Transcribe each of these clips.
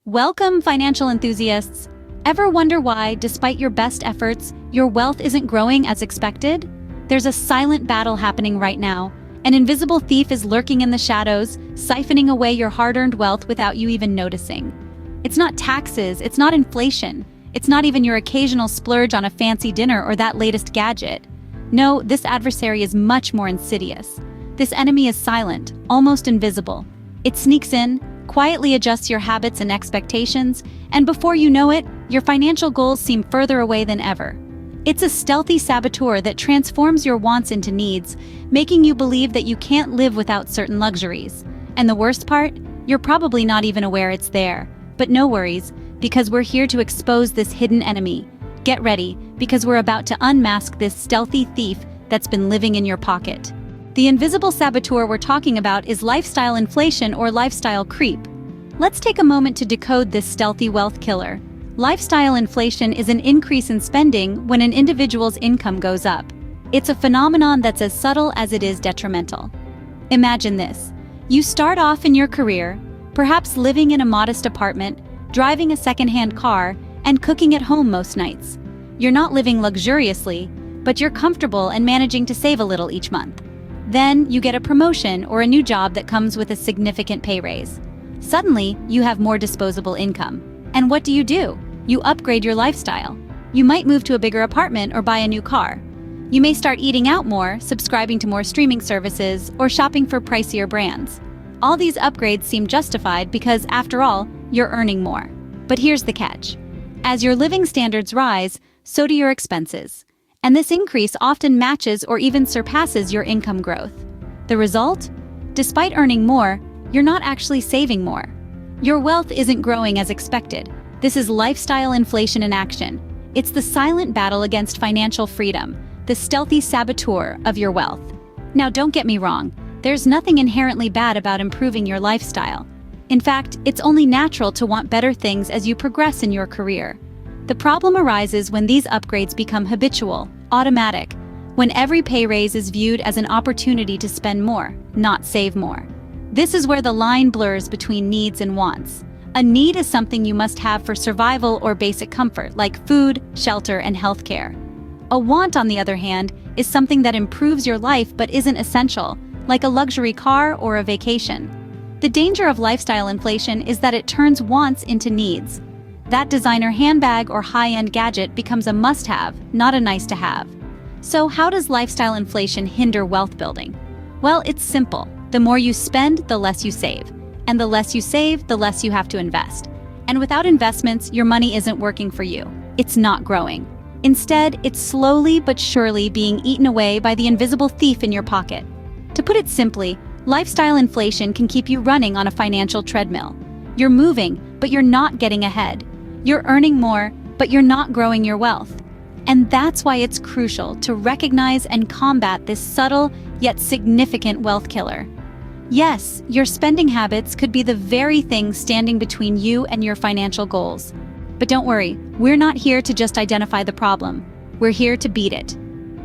Welcome, financial enthusiasts. Ever wonder why, despite your best efforts, your wealth isn't growing as expected? There's a silent battle happening right now. An invisible thief is lurking in the shadows, siphoning away your hard-earned wealth without you even noticing. It's not taxes, it's not inflation, it's not even your occasional splurge on a fancy dinner or that latest gadget. No, this adversary is much more insidious. This enemy is silent, almost invisible. It sneaks in, quietly adjusts your habits and expectations, and before you know it, your financial goals seem further away than ever. It's a stealthy saboteur that transforms your wants into needs, making you believe that you can't live without certain luxuries. And the worst part? You're probably not even aware it's there. But no worries, because we're here to expose this hidden enemy. Get ready, because we're about to unmask this stealthy thief that's been living in your pocket. The invisible saboteur we're talking about is lifestyle inflation or lifestyle creep. Let's take a moment to decode this stealthy wealth killer. Lifestyle inflation is an increase in spending when an individual's income goes up. It's a phenomenon that's as subtle as it is detrimental. Imagine this. You start off in your career, perhaps living in a modest apartment, driving a second-hand car, and cooking at home most nights. You're not living luxuriously, but you're comfortable and managing to save a little each month. Then you get a promotion or a new job that comes with a significant pay raise. Suddenly, you have more disposable income. And what do? You upgrade your lifestyle. You might move to a bigger apartment or buy a new car. You may start eating out more, subscribing to more streaming services, or shopping for pricier brands. All these upgrades seem justified because, after all, you're earning more. But here's the catch. As your living standards rise, so do your expenses. And this increase often matches or even surpasses your income growth. The result? Despite earning more, you're not actually saving more. Your wealth isn't growing as expected. This is lifestyle inflation in action. It's the silent battle against financial freedom, the stealthy saboteur of your wealth. Now, don't get me wrong. There's nothing inherently bad about improving your lifestyle. In fact, it's only natural to want better things as you progress in your career. The problem arises when these upgrades become habitual, automatic, when every pay raise is viewed as an opportunity to spend more, not save more. This is where the line blurs between needs and wants. A need is something you must have for survival or basic comfort, like food, shelter, and healthcare. A want, on the other hand, is something that improves your life but isn't essential, like a luxury car or a vacation. The danger of lifestyle inflation is that it turns wants into needs. That designer handbag or high-end gadget becomes a must-have, not a nice-to-have. So how does lifestyle inflation hinder wealth building? Well, it's simple. The more you spend, the less you save. And the less you save, the less you have to invest. And without investments, your money isn't working for you. It's not growing. Instead, it's slowly but surely being eaten away by the invisible thief in your pocket. To put it simply, lifestyle inflation can keep you running on a financial treadmill. You're moving, but you're not getting ahead. You're earning more, but you're not growing your wealth. And that's why it's crucial to recognize and combat this subtle yet significant wealth killer. Yes, your spending habits could be the very thing standing between you and your financial goals. But don't worry, we're not here to just identify the problem. We're here to beat it.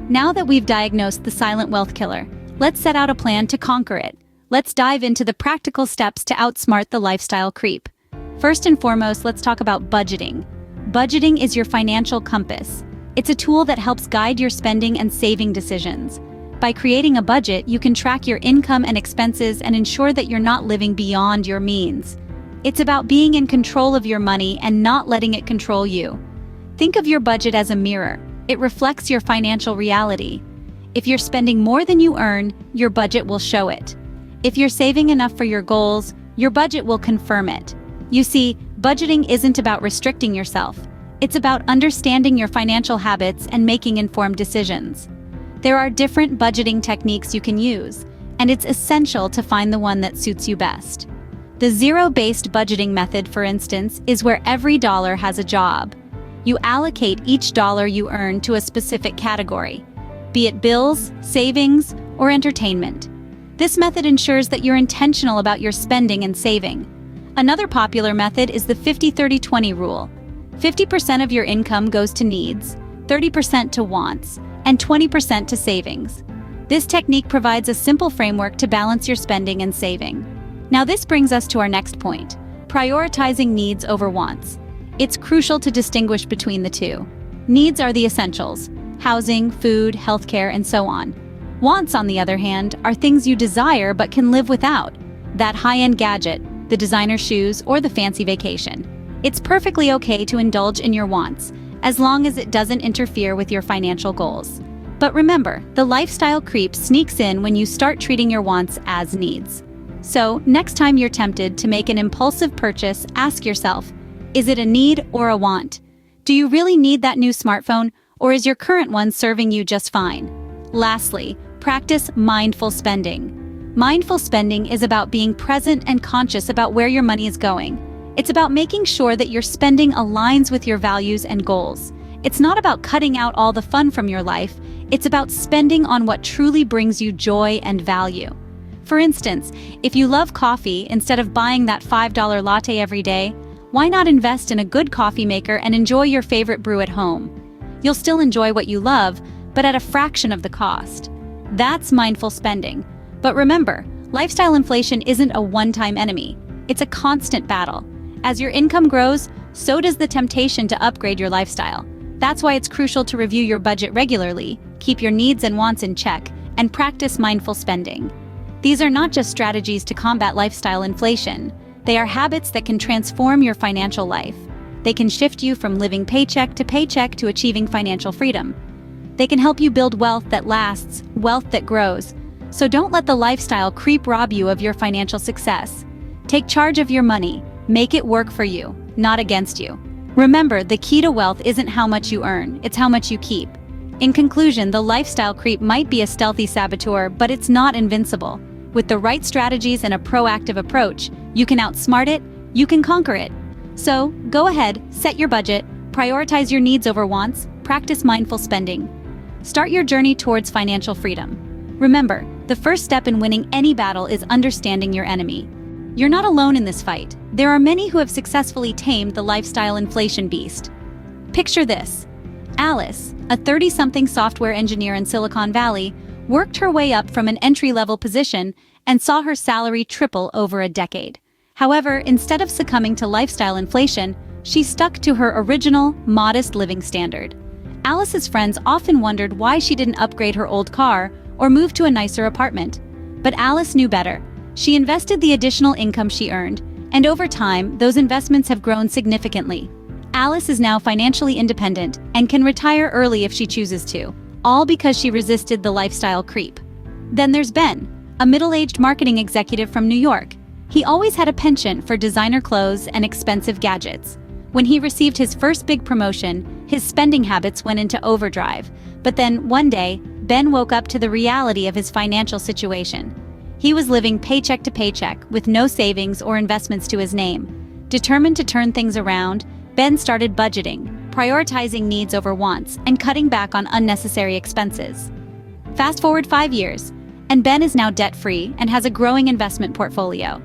Now that we've diagnosed the silent wealth killer, let's set out a plan to conquer it. Let's dive into the practical steps to outsmart the lifestyle creep. First and foremost, let's talk about budgeting. Budgeting is your financial compass. It's a tool that helps guide your spending and saving decisions. By creating a budget, you can track your income and expenses and ensure that you're not living beyond your means. It's about being in control of your money and not letting it control you. Think of your budget as a mirror. It reflects your financial reality. If you're spending more than you earn, your budget will show it. If you're saving enough for your goals, your budget will confirm it. You see, budgeting isn't about restricting yourself. It's about understanding your financial habits and making informed decisions. There are different budgeting techniques you can use, and it's essential to find the one that suits you best. The zero-based budgeting method, for instance, is where every dollar has a job. You allocate each dollar you earn to a specific category, be it bills, savings, or entertainment. This method ensures that you're intentional about your spending and saving. Another popular method is the 50-30-20 rule. 50% of your income goes to needs, 30% to wants, and 20% to savings. This technique provides a simple framework to balance your spending and saving. Now this brings us to our next point. prioritizing needs over wants. It's crucial to distinguish between the two. Needs are the essentials: housing, food, healthcare, and so on. Wants, on the other hand, are things you desire but can live without. That high-end gadget, the designer shoes, or the fancy vacation. It's perfectly okay to indulge in your wants, as long as it doesn't interfere with your financial goals. But remember, the lifestyle creep sneaks in when you start treating your wants as needs. So, next time you're tempted to make an impulsive purchase, ask yourself, is it a need or a want? Do you really need that new smartphone, or is your current one serving you just fine? Lastly, practice mindful spending. Mindful spending is about being present and conscious about where your money is going. It's about making sure that your spending aligns with your values and goals. It's not about cutting out all the fun from your life. It's about spending on what truly brings you joy and value. For instance, if you love coffee, instead of buying that $5 latte every day, why not invest in a good coffee maker and enjoy your favorite brew at home? You'll still enjoy what you love, but at a fraction of the cost. That's mindful spending. But remember, lifestyle inflation isn't a one-time enemy. It's a constant battle. As your income grows, so does the temptation to upgrade your lifestyle. That's why it's crucial to review your budget regularly, keep your needs and wants in check, and practice mindful spending. These are not just strategies to combat lifestyle inflation. They are habits that can transform your financial life. They can shift you from living paycheck to achieving financial freedom. They can help you build wealth that lasts, wealth that grows. So don't let the lifestyle creep rob you of your financial success. Take charge of your money. Make it work for you, not against you. Remember, the key to wealth isn't how much you earn, it's how much you keep. In conclusion, the lifestyle creep might be a stealthy saboteur, but it's not invincible. With the right strategies and a proactive approach, you can outsmart it, you can conquer it. So, go ahead, set your budget, prioritize your needs over wants, practice mindful spending. Start your journey towards financial freedom. Remember, the first step in winning any battle is understanding your enemy. You're not alone in this fight. There are many who have successfully tamed the lifestyle inflation beast. Picture this. Alice, a 30-something software engineer in Silicon Valley, worked her way up from an entry-level position and saw her salary triple over a decade. However, instead of succumbing to lifestyle inflation, she stuck to her original, modest living standard. Alice's friends often wondered why she didn't upgrade her old car or move to a nicer apartment. But Alice knew better. She invested the additional income she earned, and over time, those investments have grown significantly. Alice is now financially independent and can retire early if she chooses to, all because she resisted the lifestyle creep. Then there's Ben, a middle-aged marketing executive from New York. He always had a penchant for designer clothes and expensive gadgets. When he received his first big promotion, his spending habits went into overdrive. But then, one day, Ben woke up to the reality of his financial situation. He was living paycheck to paycheck, with no savings or investments to his name. Determined to turn things around, Ben started budgeting, prioritizing needs over wants, and cutting back on unnecessary expenses. Fast forward 5 years, and Ben is now debt-free and has a growing investment portfolio.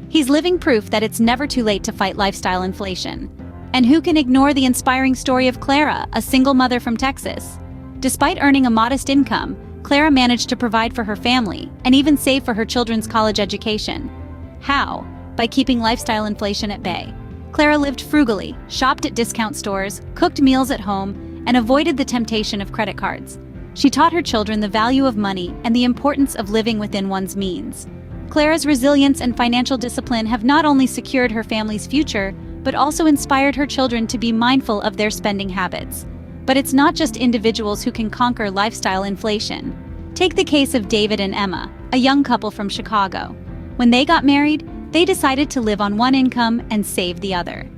He's living proof that it's never too late to fight lifestyle inflation. And who can ignore the inspiring story of Clara, a single mother from Texas? Despite earning a modest income, Clara managed to provide for her family and even save for her children's college education. How? By keeping lifestyle inflation at bay. Clara lived frugally, shopped at discount stores, cooked meals at home, and avoided the temptation of credit cards. She taught her children the value of money and the importance of living within one's means. Clara's resilience and financial discipline have not only secured her family's future, but also inspired her children to be mindful of their spending habits. But it's not just individuals who can conquer lifestyle inflation. Take the case of David and Emma, a young couple from Chicago. When they got married, they decided to live on one income and save the other.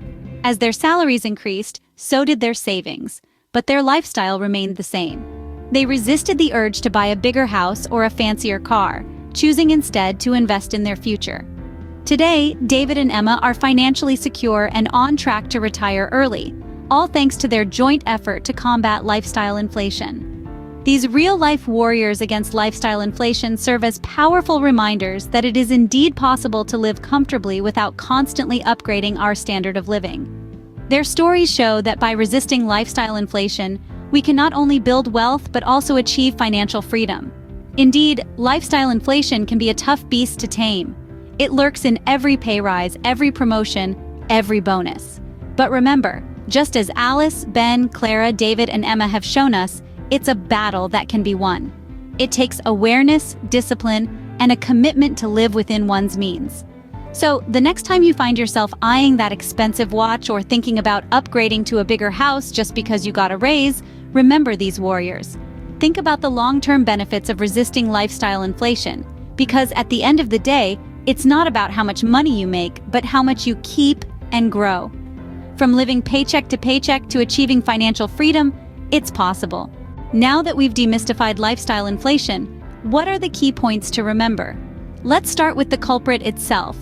As their salaries increased, so did their savings, but their lifestyle remained the same. They resisted the urge to buy a bigger house or a fancier car, choosing instead to invest in their future. Today, David and Emma are financially secure and on track to retire early, all thanks to their joint effort to combat lifestyle inflation. These real-life warriors against lifestyle inflation serve as powerful reminders that it is indeed possible to live comfortably without constantly upgrading our standard of living. Their stories show that by resisting lifestyle inflation, we can not only build wealth but also achieve financial freedom. Indeed, lifestyle inflation can be a tough beast to tame. It lurks in every pay rise, every promotion, every bonus. But remember, just as Alice, Ben, Clara, David, and Emma have shown us, it's a battle that can be won. It takes awareness, discipline, and a commitment to live within one's means. So, the next time you find yourself eyeing that expensive watch or thinking about upgrading to a bigger house just because you got a raise, remember these warriors. Think about the long-term benefits of resisting lifestyle inflation, because at the end of the day, it's not about how much money you make, but how much you keep and grow. From living paycheck to paycheck to achieving financial freedom, it's possible. Now that we've demystified lifestyle inflation, what are the key points to remember? Let's start with the culprit itself.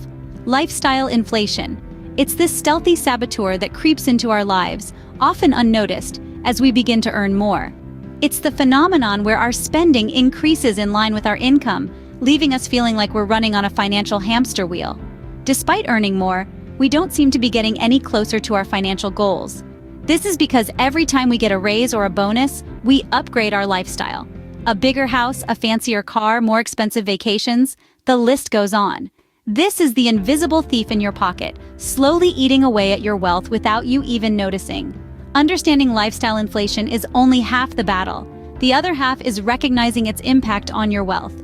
Lifestyle inflation. It's this stealthy saboteur that creeps into our lives, often unnoticed, as we begin to earn more. It's the phenomenon where our spending increases in line with our income, leaving us feeling like we're running on a financial hamster wheel. Despite earning more, we don't seem to be getting any closer to our financial goals. This is because every time we get a raise or a bonus, we upgrade our lifestyle. A bigger house, a fancier car, more expensive vacations, the list goes on. This is the invisible thief in your pocket, slowly eating away at your wealth without you even noticing. Understanding lifestyle inflation is only half the battle. The other half is recognizing its impact on your wealth.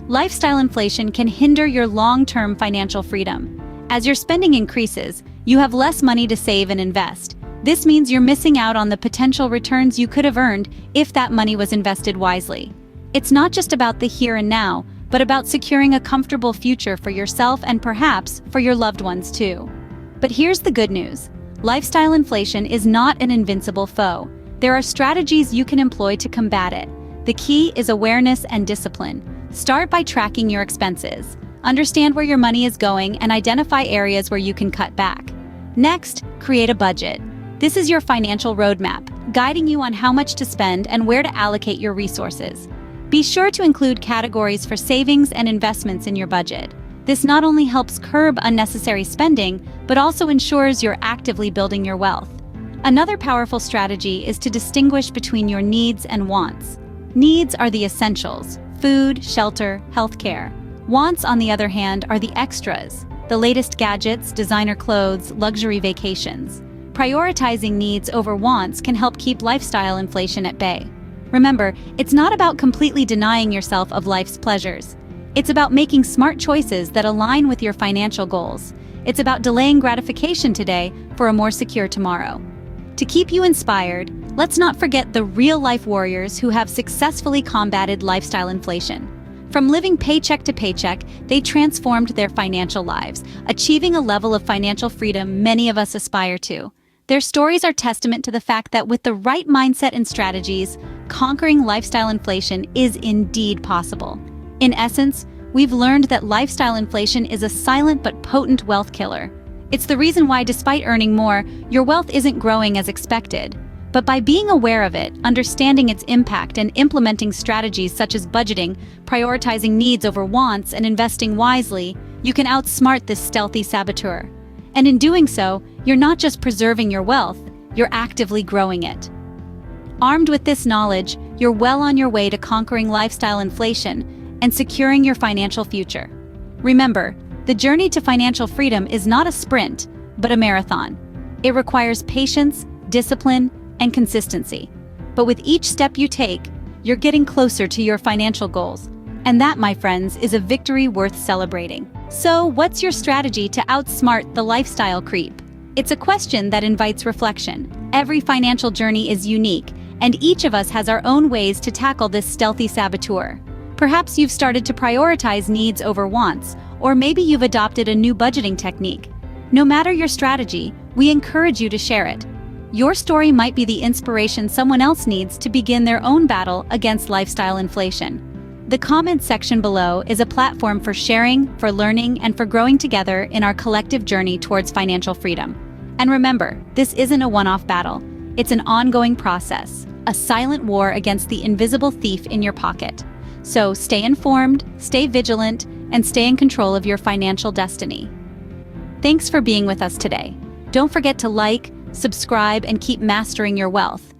Lifestyle inflation can hinder your long-term financial freedom. As your spending increases, you have less money to save and invest. This means you're missing out on the potential returns you could have earned if that money was invested wisely. It's not just about the here and now, but about securing a comfortable future for yourself and perhaps for your loved ones too. But here's the good news. Lifestyle inflation is not an invincible foe. There are strategies you can employ to combat it. The key is awareness and discipline. Start by tracking your expenses. Understand where your money is going and identify areas where you can cut back. Next, create a budget. This is your financial roadmap, guiding you on how much to spend and where to allocate your resources. Be sure to include categories for savings and investments in your budget. This not only helps curb unnecessary spending, but also ensures you're actively building your wealth. Another powerful strategy is to distinguish between your needs and wants. Needs are the essentials: food, shelter, healthcare. Wants, on the other hand, are the extras: the latest gadgets, designer clothes, luxury vacations. Prioritizing needs over wants can help keep lifestyle inflation at bay. Remember, it's not about completely denying yourself of life's pleasures. It's about making smart choices that align with your financial goals. It's about delaying gratification today for a more secure tomorrow. To keep you inspired, let's not forget the real-life warriors who have successfully combated lifestyle inflation. From living paycheck to paycheck, they transformed their financial lives, achieving a level of financial freedom many of us aspire to. Their stories are testament to the fact that with the right mindset and strategies, conquering lifestyle inflation is indeed possible. In essence, we've learned that lifestyle inflation is a silent but potent wealth killer. It's the reason why, despite earning more, your wealth isn't growing as expected. But by being aware of it, understanding its impact, and implementing strategies such as budgeting, prioritizing needs over wants, and investing wisely, you can outsmart this stealthy saboteur. And in doing so, you're not just preserving your wealth, you're actively growing it. Armed with this knowledge, you're well on your way to conquering lifestyle inflation and securing your financial future. Remember, the journey to financial freedom is not a sprint, but a marathon. It requires patience, discipline, and consistency. But with each step you take, you're getting closer to your financial goals. And that, my friends, is a victory worth celebrating. So, what's your strategy to outsmart the lifestyle creep? It's a question that invites reflection. Every financial journey is unique, and each of us has our own ways to tackle this stealthy saboteur. Perhaps you've started to prioritize needs over wants, or maybe you've adopted a new budgeting technique. No matter your strategy, we encourage you to share it. Your story might be the inspiration someone else needs to begin their own battle against lifestyle inflation. The comments section below is a platform for sharing, for learning, and for growing together in our collective journey towards financial freedom. And remember, this isn't a one-off battle. It's an ongoing process, a silent war against the invisible thief in your pocket. So stay informed, stay vigilant, and stay in control of your financial destiny. Thanks for being with us today. Don't forget to like, subscribe, and keep mastering your wealth.